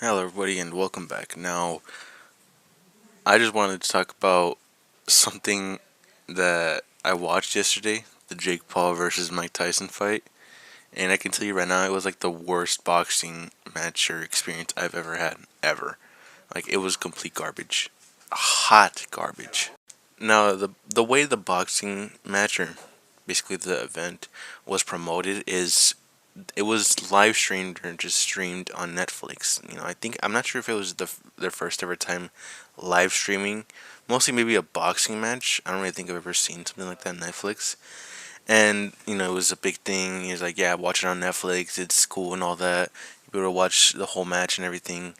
Hello, everybody, and welcome back. Now, I just wanted to talk about something that I watched yesterday, the Jake Paul versus Mike Tyson fight. And I can tell you right now, it was like the worst boxing match or experience I've ever had, ever. Like, it was complete garbage. Hot garbage. Now, the way the boxing match, or basically the event, was promoted is it was live streamed or just streamed on Netflix. I'm not sure if it was their first ever time live streaming. Mostly maybe a boxing match. I don't really think I've ever seen something like that on Netflix. And it was a big thing. He was like, "Yeah, watch it on Netflix. It's cool and all that. You be able to watch the whole match and everything."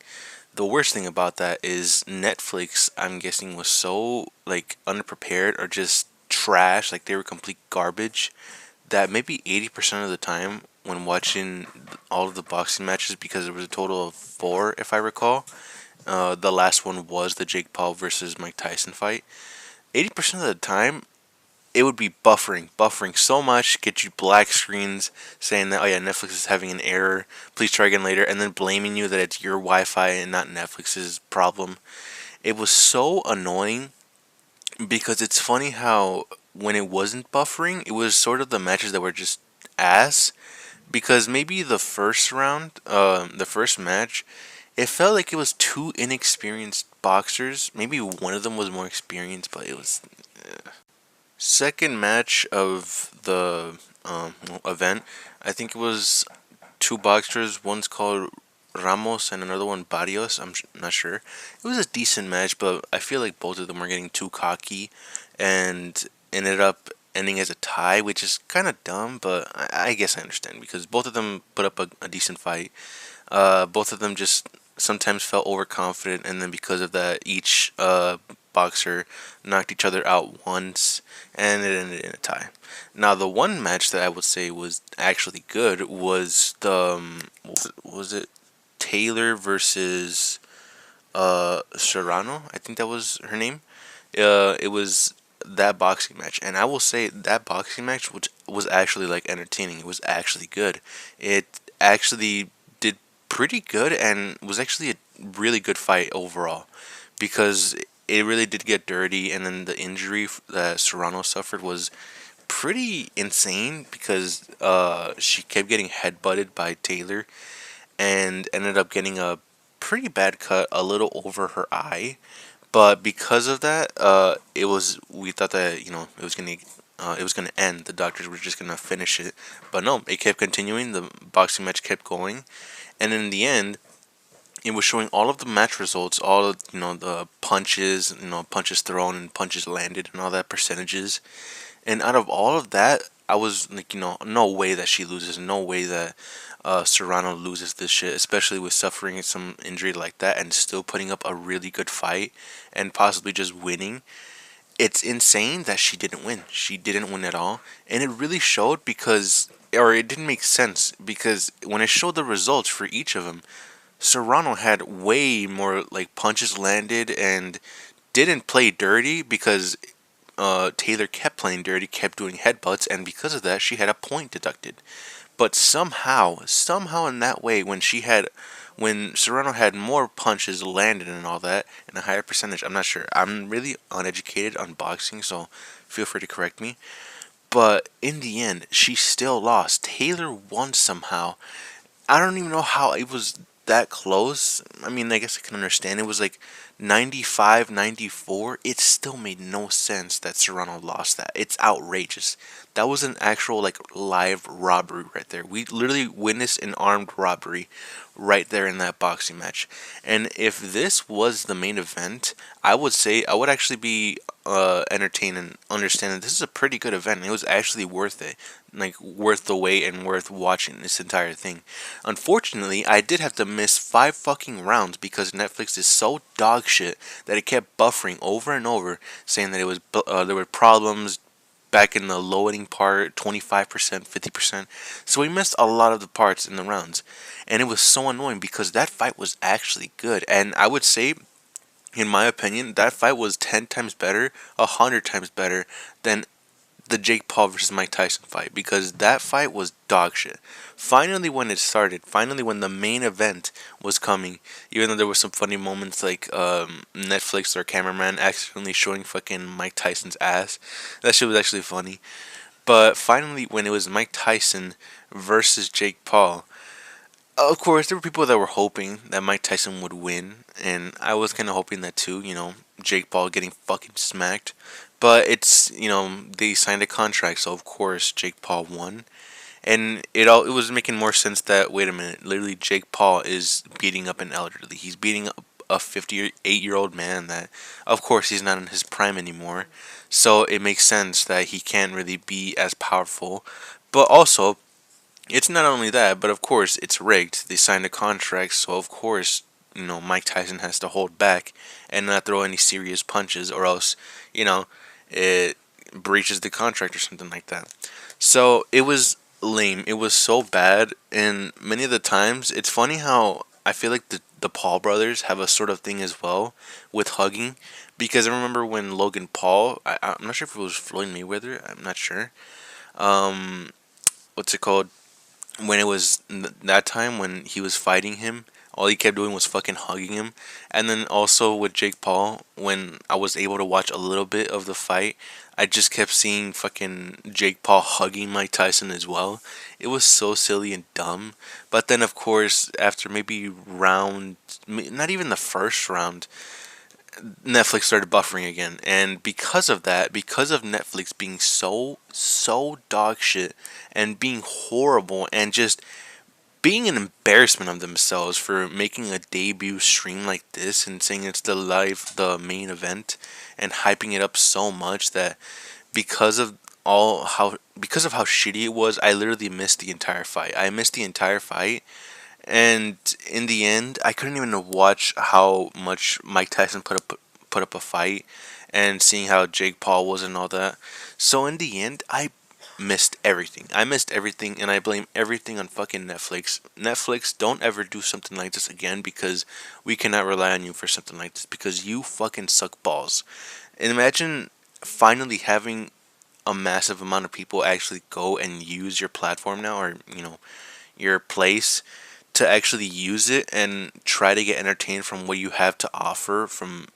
The worst thing about that is Netflix, I'm guessing, was so like unprepared or just trash, like they were complete garbage, that maybe 80% of the time when watching all of the boxing matches, because there was a total of four, if I recall, the last one was the Jake Paul versus Mike Tyson fight. 80% of the time, it would be buffering so much, get you black screens saying that, oh yeah, Netflix is having an error, please try again later, and then blaming you that it's your Wi-Fi and not Netflix's problem. It was so annoying because it's funny how when it wasn't buffering, it was sort of the matches that were just ass. Because maybe the first round, the first match, it felt like it was two inexperienced boxers. Maybe one of them was more experienced, but it was second match of the event. I think it was two boxers. One's called Ramos and another one Barrios. Not sure. It was a decent match, but I feel like both of them were getting too cocky, and ended up ending as a tie, which is kind of dumb. But I guess I understand because both of them put up a decent fight. Both of them just sometimes felt overconfident, and then because of that, each boxer knocked each other out once, and it ended in a tie. Now, the one match that I would say was actually good was the was it Taylor versus Serrano? I think that was her name. It was that boxing match, and I will say that boxing match, which was actually like entertaining. It was actually good. It actually did pretty good, and was actually a really good fight overall, because it really did get dirty, and then the injury that Serrano suffered was pretty insane because she kept getting headbutted by Taylor and ended up getting a pretty bad cut a little over her eye. But because of that, we thought that it was gonna end. The doctors were just gonna finish it, but no, it kept continuing. The boxing match kept going, and in the end, it was showing all of the match results, all of the punches, punches thrown and punches landed, and all that percentages. And out of all of that, I was like, no way that she loses, no way that Serrano loses this shit, especially with suffering some injury like that and still putting up a really good fight and possibly just winning. It's insane that she didn't win. She didn't win at all, and it really showed because, or it didn't make sense because when it showed the results for each of them, Serrano had way more like punches landed and didn't play dirty because Taylor kept playing dirty, kept doing headbutts, and because of that, she had a point deducted. But somehow in that way, when Serrano had more punches landed and all that, and a higher percentage, I'm not sure. I'm really uneducated on boxing, so feel free to correct me. But in the end, she still lost. Taylor won somehow. I don't even know how it was that close. I mean, I guess I can understand. It was like 95-94. It still made no sense that Serrano lost that. It's outrageous. That was an actual like live robbery right there. We literally witnessed an armed robbery right there in that boxing match. And if this was the main event, I would say I would actually be entertained and understand that this is a pretty good event. It was actually worth it, like worth the wait and worth watching this entire thing. Unfortunately, I did have to miss 5 fucking rounds because Netflix is so dog shit that it kept buffering over and over, saying that there were problems back in the loading part, 25%, 50%. So we missed a lot of the parts in the rounds. And it was so annoying because that fight was actually good. And I would say, in my opinion, that fight was 10 times better, 100 times better than the Jake Paul versus Mike Tyson fight, because that fight was dog shit. Finally, when it started, finally when the main event was coming, even though there were some funny moments like Netflix or cameraman accidentally showing fucking Mike Tyson's ass, that shit was actually funny. But finally, when it was Mike Tyson versus Jake Paul, of course, there were people that were hoping that Mike Tyson would win, and I was kind of hoping that too. Jake Paul getting fucking smacked, but they signed a contract, so of course Jake Paul won, and it was making more sense that, wait a minute, literally Jake Paul is beating up an elderly. He's beating up a 58-year-old man that, of course, he's not in his prime anymore, so it makes sense that he can't really be as powerful, but also it's not only that, but of course it's rigged. They signed a contract, so of course, Mike Tyson has to hold back and not throw any serious punches, or else, it breaches the contract or something like that. So it was lame. It was so bad, and many of the times it's funny how I feel like the Paul brothers have a sort of thing as well with hugging, because I remember when Logan Paul, I'm not sure if it was Floyd Mayweather, I'm not sure. Um, what's it called? When it was that time when he was fighting him, all he kept doing was fucking hugging him. And then also with Jake Paul, when I was able to watch a little bit of the fight, I just kept seeing fucking Jake Paul hugging Mike Tyson as well. It was so silly and dumb. But then, of course, after maybe not even the first round, Netflix started buffering again, and because of that, because of Netflix being so dog shit and being horrible and just being an embarrassment of themselves for making a debut stream like this and saying it's the main event and hyping it up so much that because of because of how shitty it was, I literally missed the entire fight. I missed the entire fight, and in the end, I couldn't even watch how much Mike Tyson put up a fight, and seeing how Jake Paul was and all that. So in the end, I missed everything. I missed everything, and I blame everything on fucking Netflix. Netflix, don't ever do something like this again, because we cannot rely on you for something like this, because you fucking suck balls. And imagine finally having a massive amount of people actually go and use your platform now, or your place, to actually use it and try to get entertained from what you have to offer, from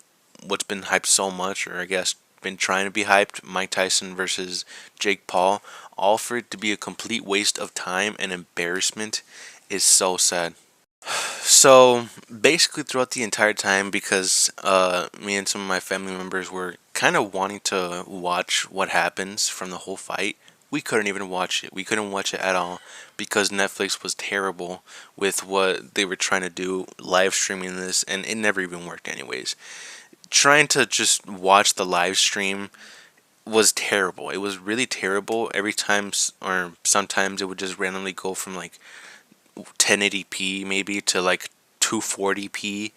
what's been hyped so much, or I guess been trying to be hyped, Mike Tyson versus Jake Paul, all for it to be a complete waste of time and embarrassment is so sad. So basically, throughout the entire time, because me and some of my family members were kind of wanting to watch what happens from the whole fight, we couldn't even watch it. We couldn't watch it at all because Netflix was terrible with what they were trying to do, live streaming this, and it never even worked anyways. Trying to just watch the live stream was terrible. It was really terrible. Every time, or sometimes it would just randomly go from like 1080p maybe to like 240p,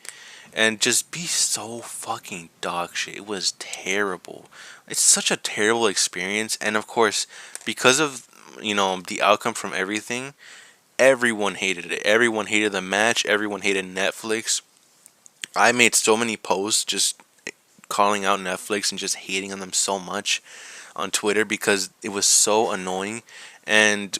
and just be so fucking dog shit. It was terrible. It's such a terrible experience, and of course, because of the outcome from everything, everyone hated it. Everyone hated the match. Everyone hated Netflix. I made so many posts just calling out Netflix and just hating on them so much on Twitter because it was so annoying, and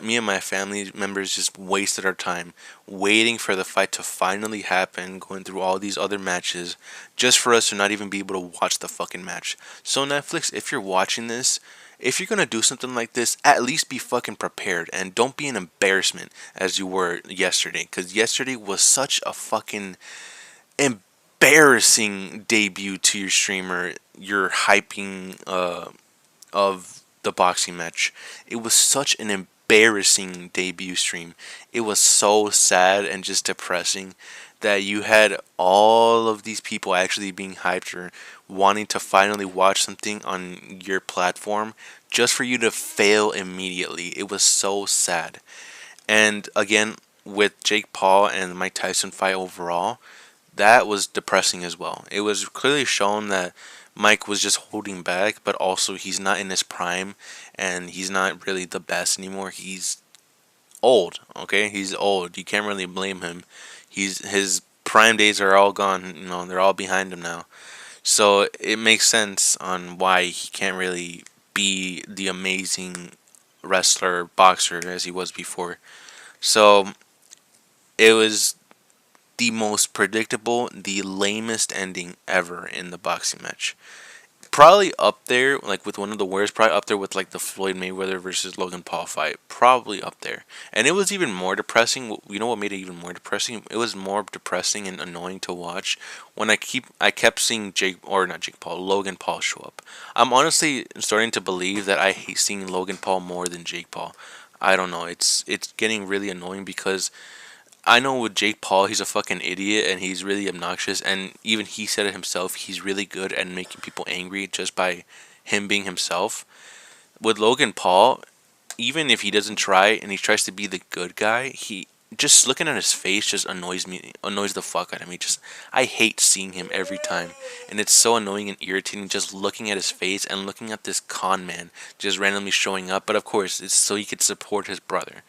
me and my family members just wasted our time waiting for the fight to finally happen, going through all these other matches just for us to not even be able to watch the fucking match. So Netflix, if you're watching this, if you're gonna do something like this, at least be fucking prepared and don't be an embarrassment as you were yesterday, because yesterday was such a fucking embarrassing debut to your streamer. Your hyping of the boxing match. It was such an embarrassing debut stream. It was so sad and just depressing that you had all of these people actually being hyped or wanting to finally watch something on your platform just for you to fail immediately. It was so sad. And again, with Jake Paul and the Mike Tyson fight overall, that was depressing as well. It was clearly shown that Mike was just holding back, but also he's not in his prime and he's not really the best anymore. He's old, okay? He's old. You can't really blame him. His prime days are all gone, they're all behind him now. So it makes sense on why he can't really be the amazing wrestler, boxer as he was before. So it was the most predictable, the lamest ending ever in the boxing match. Probably up there, like with one of the worst. Probably up there with like the Floyd Mayweather versus Logan Paul fight. Probably up there. And it was even more depressing. You know what made it even more depressing? It was more depressing and annoying to watch when I kept seeing Logan Paul show up. I'm honestly starting to believe that I hate seeing Logan Paul more than Jake Paul. I don't know. It's getting really annoying because I know with Jake Paul, he's a fucking idiot and he's really obnoxious. And even he said it himself, he's really good at making people angry just by him being himself. With Logan Paul, even if he doesn't try and he tries to be the good guy, he just looking at his face just annoys the fuck out of me. Just I hate seeing him every time, and it's so annoying and irritating just looking at his face and looking at this con man just randomly showing up. But of course, it's so he could support his brother,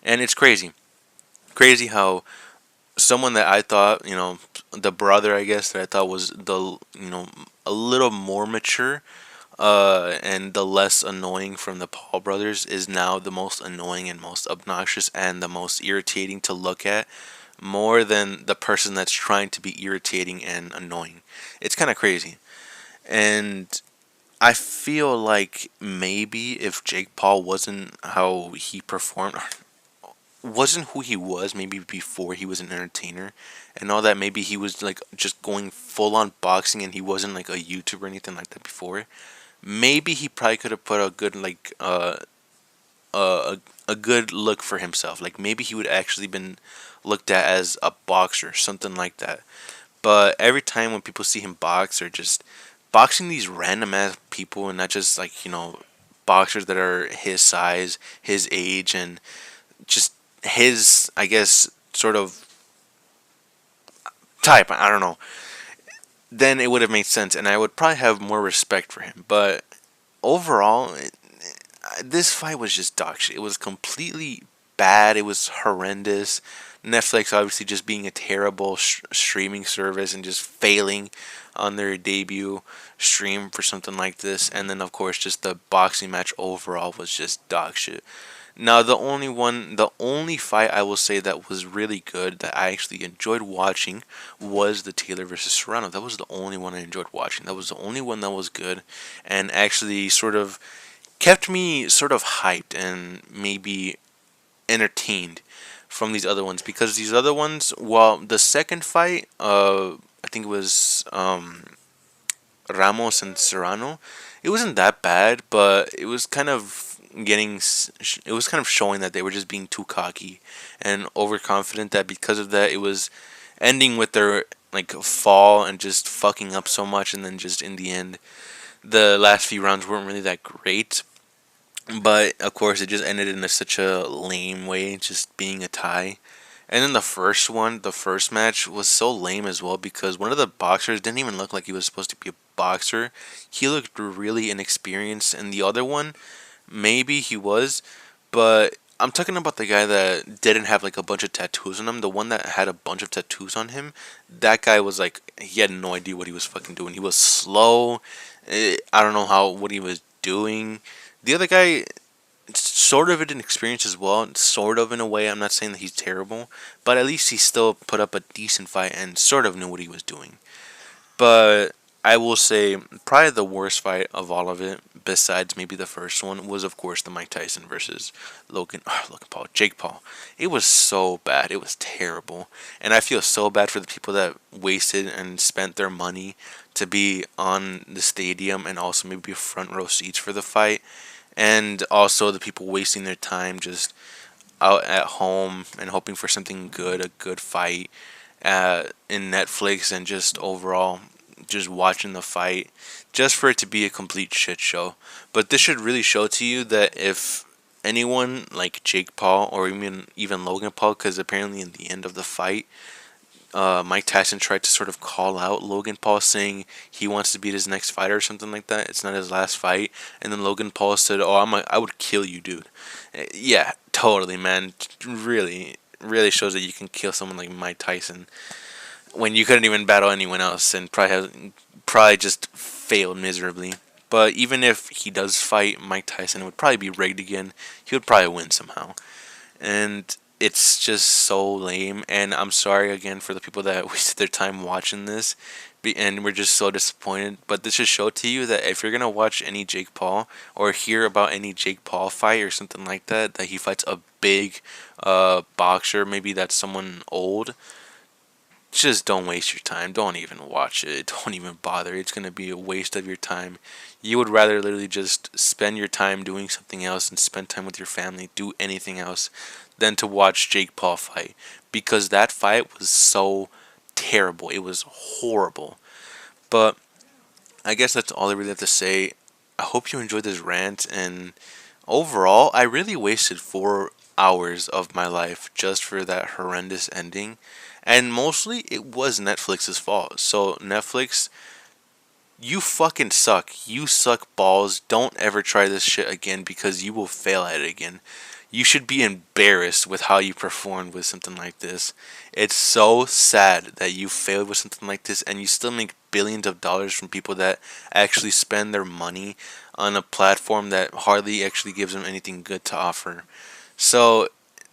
and it's crazy how someone that I thought, the brother, I guess, that I thought was a little more mature, and the less annoying from the Paul brothers is now the most annoying and most obnoxious and the most irritating to look at, more than the person that's trying to be irritating and annoying. It's kind of crazy. And I feel like maybe if Jake Paul wasn't how he performed, wasn't who he was maybe before he was an entertainer and all that, maybe he was like just going full on boxing and he wasn't like a YouTuber or anything like that before, maybe he probably could have put a good a good look for himself. Like maybe he would actually been looked at as a boxer, something like that. But every time when people see him box, or just boxing these random ass people and not just like boxers that are his size, his age, and just his, I guess, sort of type. I don't know. Then it would have made sense, and I would probably have more respect for him. But overall, this fight was just dog shit. It was completely bad. It was horrendous. Netflix obviously just being a terrible streaming service and just failing on their debut stream for something like this. And then, of course, just the boxing match overall was just dog shit. Now, the only fight I will say that was really good that I actually enjoyed watching was the Taylor versus Serrano. That was the only one I enjoyed watching. That was the only one that was good and actually sort of kept me sort of hyped and maybe entertained from these other ones, because these other ones, well, the second fight, I think it was Ramos and Serrano, it wasn't that bad, but it was kind of it was kind of showing that they were just being too cocky and overconfident, that because of that it was ending with their like fall and just fucking up so much, and then just in the end the last few rounds weren't really that great. But of course, it just ended in such a lame way, just being a tie. And then the first match was so lame as well, because one of the boxers didn't even look like he was supposed to be a boxer. He looked really inexperienced, and the other one, maybe he was, but I'm talking about the guy that didn't have like a bunch of tattoos on him. The one that had a bunch of tattoos on him, that guy was like, he had no idea what he was fucking doing. He was slow. I don't know what he was doing. The other guy, sort of an experience as well, sort of in a way. I'm not saying that he's terrible, but at least he still put up a decent fight and sort of knew what he was doing. But I will say probably the worst fight of all of it, besides maybe the first one, was of course the Mike Tyson versus Jake Paul. It was so bad. It was terrible. And I feel so bad for the people that wasted and spent their money to be on the stadium and also maybe front row seats for the fight. And also the people wasting their time just out at home and hoping for something good, a good fight in Netflix, and just overall just watching the fight just for it to be a complete shit show. But this should really show to you that if anyone like Jake Paul or even Logan Paul, because apparently in the end of the fight, Mike Tyson tried to sort of call out Logan Paul, saying he wants to beat his next fighter or something like that. It's not his last fight. And then Logan Paul said, "Oh, I would kill you, dude." Yeah, totally, man. Really, really shows that you can kill someone like Mike Tyson when you couldn't even battle anyone else, and probably just failed miserably. But even if he does fight Mike Tyson, it would probably be rigged again. He would probably win somehow. And it's just so lame. And I'm sorry again for the people that wasted their time watching this, and we're just so disappointed. But this should show to you that if you're gonna watch any Jake Paul or hear about any Jake Paul fight or something like that, that he fights a big boxer, maybe that's someone old, just don't waste your time. Don't even watch it. Don't even bother. It's going to be a waste of your time. You would rather literally just spend your time doing something else and spend time with your family, do anything else, than to watch Jake Paul fight. Because that fight was so terrible. It was horrible. But I guess that's all I really have to say. I hope you enjoyed this rant, and overall, I really wasted 4 hours of my life just for that horrendous ending. And mostly it was Netflix's fault. So, Netflix, you fucking suck. You suck balls. Don't ever try this shit again because you will fail at it again. You should be embarrassed with how you performed with something like this. It's so sad that you failed with something like this and you still make billions of dollars from people that actually spend their money on a platform that hardly actually gives them anything good to offer. So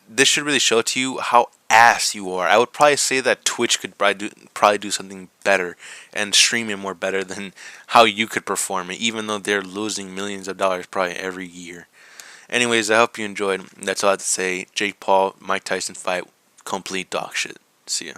this should really show to you how ass you are. I would probably say that Twitch could probably do something better and stream it more better than how you could perform it, even though they're losing millions of dollars probably every year. Anyways, I hope you enjoyed. That's all I have to say. Jake Paul, Mike Tyson fight, complete dog shit. See ya.